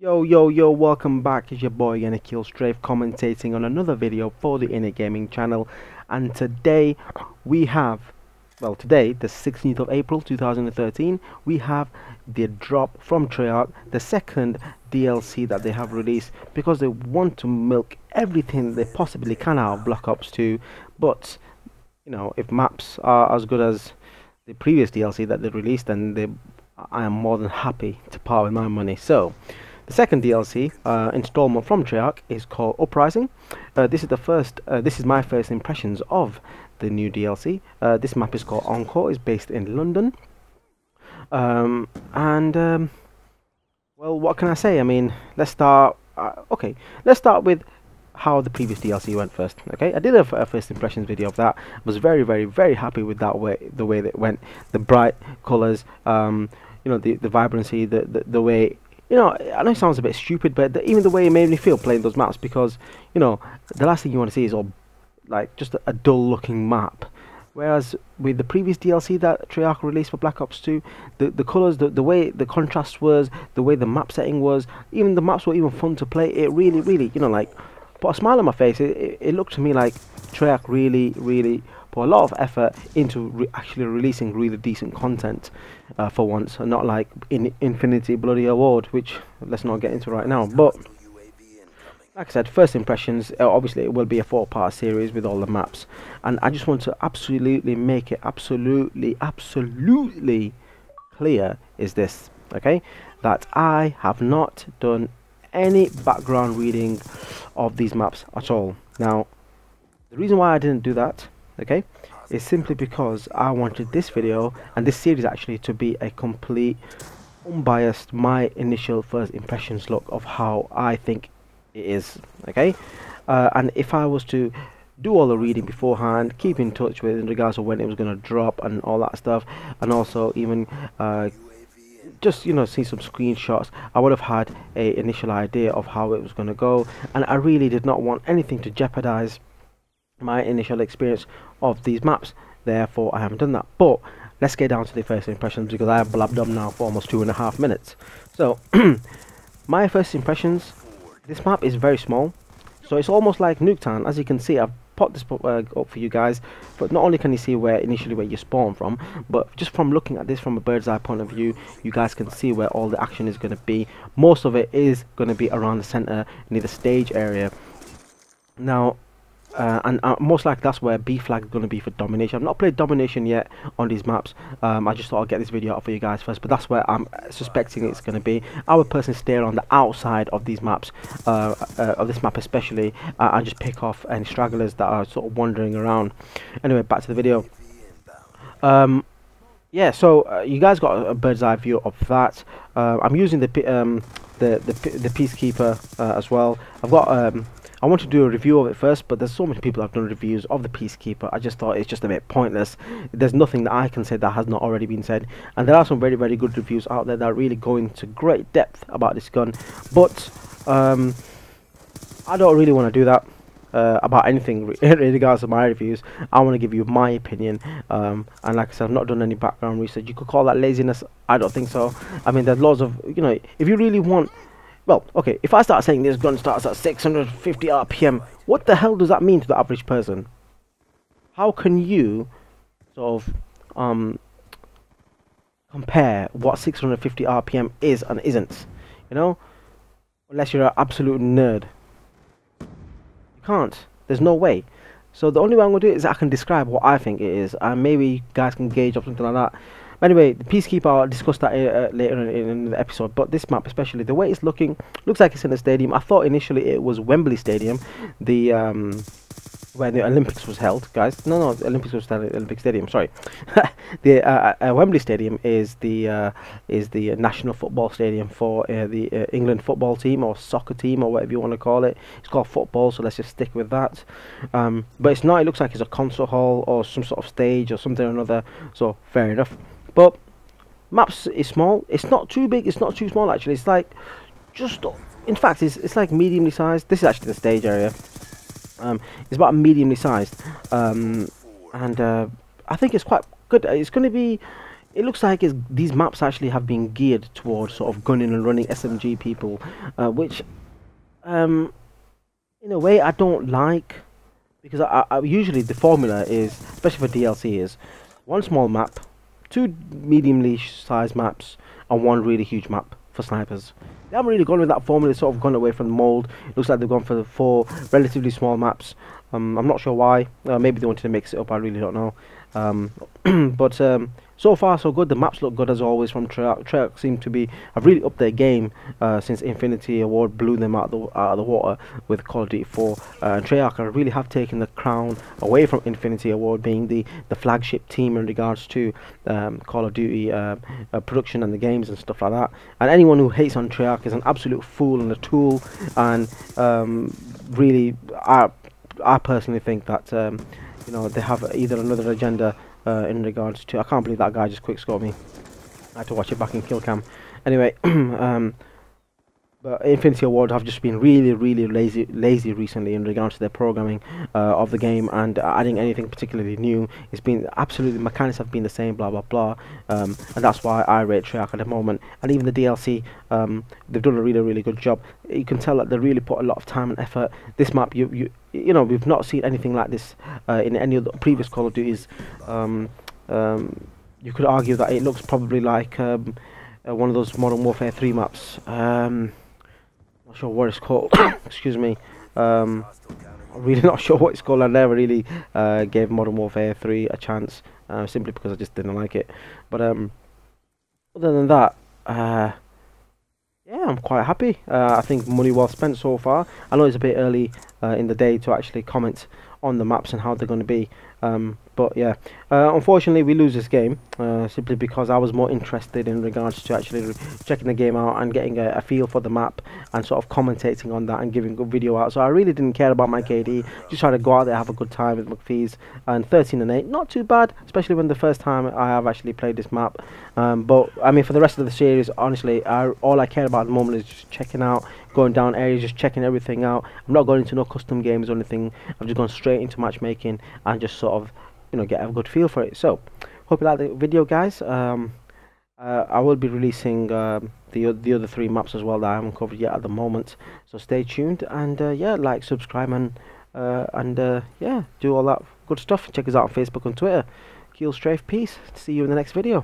Yo, welcome back. It's your boy AkeelZ STraFe commentating on another video for the Inner Gaming channel. And today we have, today, the 16th of April 2013, we have the drop from Treyarch, the second DLC that they have released, because they want to milk everything they possibly can out of Black Ops 2. But, you know, if maps are as good as the previous DLC that they released, then I am more than happy to part with my money. So, the second DLC installment from Treyarch is called UPRISING. This is my first impressions of the new DLC. This map is called Encore. It's based in London. Well, what can I say? I mean, let's start. Let's start with how the previous DLC went first. Okay, I did a first impressions video of that. I was very happy with the way that it went. The bright colors, you know, the vibrancy, the way. You know, I know it sounds a bit stupid, but even the way it made me feel playing those maps, because, you know, the last thing you want to see is all, like, just a dull looking map. Whereas with the previous DLC that Treyarch released for Black Ops 2, the colours, the way the contrast was, the way the map setting was, even the maps were even fun to play. It really, you know, like, put a smile on my face. It looked to me like Treyarch really put a lot of effort into actually releasing really decent content for once, and not like Infinity Bloody Award, which let's not get into right now. But like I said, first impressions, obviously it will be a 4-part series with all the maps, and I just want to absolutely make it absolutely clear is this, okay, that I have not done any background reading of these maps at all. Now, the reason why I didn't do that, okay, is simply because I wanted this video and this series actually to be a complete, unbiased, my initial first impressions look of how I think it is, okay. And if I was to do all the reading beforehand, keep in touch with in regards to when it was going to drop and all that stuff, and also even just, you know, see some screenshots, I would have had a initial idea of how it was going to go, and I really did not want anything to jeopardize my initial experience of these maps. Therefore I haven't done that. But let's get down to the first impressions, because I have blabbed on now for almost 2.5 minutes. So my first impressions, this map is very small, so it's almost like Nuketown. As you can see, I've popped this up for you guys, but not only can you see where you spawn from, but just from looking at this from a bird's eye point of view, you guys can see where all the action is going to be. Most of it is going to be around the center near the stage area. Now, and most likely that's where B flag is going to be for domination. I've not played domination yet on these maps. I just thought I'd get this video out for you guys first, but that's where I'm suspecting it's going to be. I would personally stay on the outside of these maps, of this map especially, and just pick off any stragglers that are sort of wandering around. Anyway, back to the video. Yeah, so you guys got a bird's eye view of that. I'm using the peacekeeper as well. I've got I want to do a review of it first, but there's so many people that have done reviews of the peacekeeper. I just thought it's just a bit pointless. There's nothing that I can say that has not already been said, and there are some very good reviews out there that really go into great depth about this gun. But I don't really want to do that about anything in regards to my reviews. I want to give you my opinion, and like I said, I've not done any background research. You could call that laziness. I don't think so. I mean, there's lots of, you know, if you really want. Well, okay, if I start saying this gun starts at 650 RPM, what the hell does that mean to the average person? How can you sort of compare what 650 RPM is and isn't? You know, unless you're an absolute nerd. You can't. There's no way. So the only way I'm going to do it is I can describe what I think it is, and maybe you guys can gauge or something like that. Anyway, the peacekeeper, I'll discuss that later in the episode, but this map especially, the way it's looking, looks like it's in a stadium. I thought initially it was Wembley Stadium, the where the Olympics was held, guys. No, the Olympics was held at Olympic Stadium, sorry. The Wembley Stadium is the national football stadium for the England football team, or soccer team, or whatever you want to call it. It's called football, so let's just stick with that. But it's not, it looks like it's a concert hall or some sort of stage or something or another, so fair enough. But maps is small. It's not too big. It's not too small actually. It's like just, in fact, it's like mediumly sized. This is actually the stage area. It's about mediumly sized, and I think it's quite good. It's going to be it looks like these maps actually have been geared towards sort of gunning and running SMG people, which in a way I don't like, because I usually the formula is, especially for DLC, is one small map, two mediumly sized maps, and one really huge map for snipers. They haven't really gone with that formula. They've sort of gone away from the mold. It looks like they've gone for the 4 relatively small maps. I'm not sure why. Maybe they wanted to mix it up. I really don't know. But so far so good. The maps look good as always from Treyarch. Treyarch seem to have really upped their game since Infinity Award blew them out of the water with Call of Duty 4. Treyarch really have taken the crown away from Infinity Award being the flagship team in regards to Call of Duty production and the games and stuff like that. And anyone who hates on Treyarch is an absolute fool and a tool. And really, I personally think that you know, they have either another agenda in regards to. I can't believe that guy just quick scored me. I had to watch it back in kill cam. Anyway, but Infinity Award have just been really lazy recently in regards to their programming of the game and adding anything particularly new. It's been absolutely, mechanics have been the same, blah blah blah, and that's why I rate Treyarch at the moment. And even the DLC, they've done a really good job. You can tell that they really put a lot of time and effort. This map, you know, we've not seen anything like this in any of the previous Call of Duties. You could argue that it looks probably like one of those Modern Warfare 3 maps. Not sure what it's called. Excuse me. I'm really not sure what it's called. I never really gave Modern Warfare 3 a chance, simply because I just didn't like it. But other than that, yeah, I'm quite happy. I think money well spent so far. I know it's a bit early in the day to actually comment on the maps and how they're going to be. But yeah, unfortunately we lose this game simply because I was more interested in regards to actually checking the game out and getting a feel for the map and sort of commentating on that and giving a good video out. So I really didn't care about my KD, just try to go out there, have a good time with McPhee's. And 13 and 8, not too bad, especially when the first time I have actually played this map. But I mean, for the rest of the series, honestly, all I care about at the moment is just checking out, going down areas, just checking everything out. I'm not going into no custom games or anything. I've just gone straight into matchmaking and just sort of, you know, get a good feel for it. So hope you like the video, guys. I will be releasing the other 3 maps as well that I haven't covered yet at the moment, so stay tuned. And yeah, like, subscribe, and yeah, do all that good stuff. Check us out on Facebook and Twitter. AkeelZ STraFe, peace. See you in the next video.